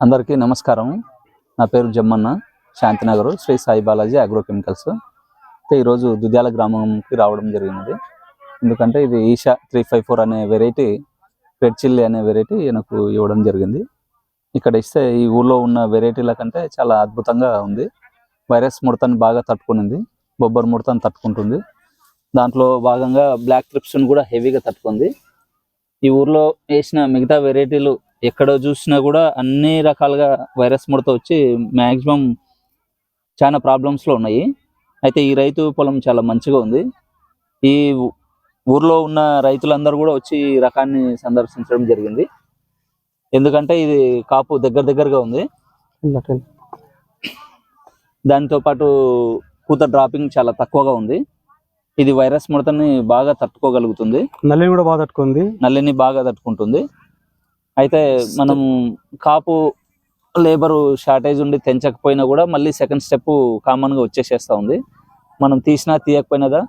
అందరికీ నమస్కారం. నా పేరు జమ్మన్న, శాంతినగర్ శ్రీ సాయి బాలాజీ అగ్రోకెమికల్స్. అయితే ఈరోజు దుద్యాల గ్రామంకి రావడం జరిగినది. ఎందుకంటే ఇది ఈషా 354 అనే వెరైటీ, రెడ్ చిల్లీ అనే వెరైటీ నాకు ఇవ్వడం జరిగింది. ఇక్కడ ఇస్తే ఈ ఊళ్ళో ఉన్న వెరైటీల కంటే చాలా అద్భుతంగా ఉంది. వైరస్ ముడతని బాగా తట్టుకునింది, బొబ్బర్ ముడతని తట్టుకుంటుంది. దాంట్లో భాగంగా బ్లాక్ ట్రిప్స్ని కూడా హెవీగా తట్టుకుంది. ఈ ఊర్లో వేసిన మిగతా వెరైటీలు ఎక్కడ చూసినా కూడా అన్ని రకాలుగా వైరస్ ముడత వచ్చి మ్యాక్సిమం చాలా ప్రాబ్లమ్స్లో ఉన్నాయి. అయితే ఈ రైతు పొలం చాలా మంచిగా ఉంది. ఈ ఊర్లో ఉన్న రైతులందరూ కూడా వచ్చి ఈ రకాన్ని సందర్శించడం జరిగింది. ఎందుకంటే ఇది కాపు దగ్గరగా ఉంది. దాంతో పాటు పూత డ్రాపింగ్ చాలా తక్కువగా ఉంది. ఇది వైరస్ ముడతని బాగా తట్టుకోగలుగుతుంది. నల్లిని బాగా తట్టుకుంటుంది. అయితే మనం కాపు లేబరు షార్టేజ్ ఉండి తెంచకపోయినా కూడా మళ్ళీ సెకండ్ స్టెప్ కామన్గా వచ్చేసేస్తూ ఉంది. మనం తీసినా తీయకపోయినదా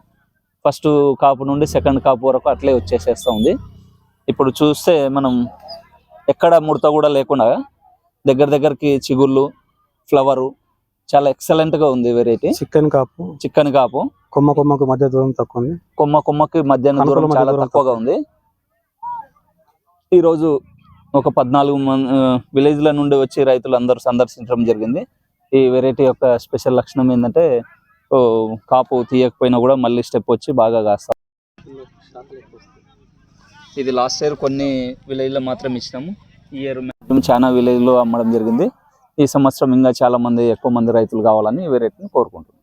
ఫస్ట్ కాపు నుండి సెకండ్ కాపు వరకు అట్లే వచ్చేసేస్తూ ఉంది. ఇప్పుడు చూస్తే మనం ఎక్కడ ముడత కూడా లేకుండా దగ్గరికి చిగుళ్ళు, ఫ్లవరు చాలా ఎక్సలెంట్గా ఉంది వెరైటీ. చిక్కని కాపు కొమ్మకి మధ్య దూరం తక్కువ ఉంది. కొమ్మకి మధ్యాహ్న దూరం చాలా తక్కువగా ఉంది. ఈరోజు ఒక 14 విలేజ్ల నుండి వచ్చి రైతులు అందరూ సందర్శించడం జరిగింది. ఈ వెరైటీ యొక్క స్పెషల్ లక్షణం ఏంటంటే కాపు తీయకపోయినా కూడా మళ్ళీ స్టెప్ వచ్చి బాగా కాస్తాం. ఇది లాస్ట్ ఇయర్ కొన్ని విలేజ్లో మాత్రం ఇచ్చినాము. ఈ ఇయర్ మేము చాలా విలేజ్లో అమ్మడం జరిగింది. ఈ సంవత్సరం ఇంకా చాలా మంది ఎక్కువ మంది రైతులు కావాలని ఈ వెరైటీని కోరుకుంటున్నాం.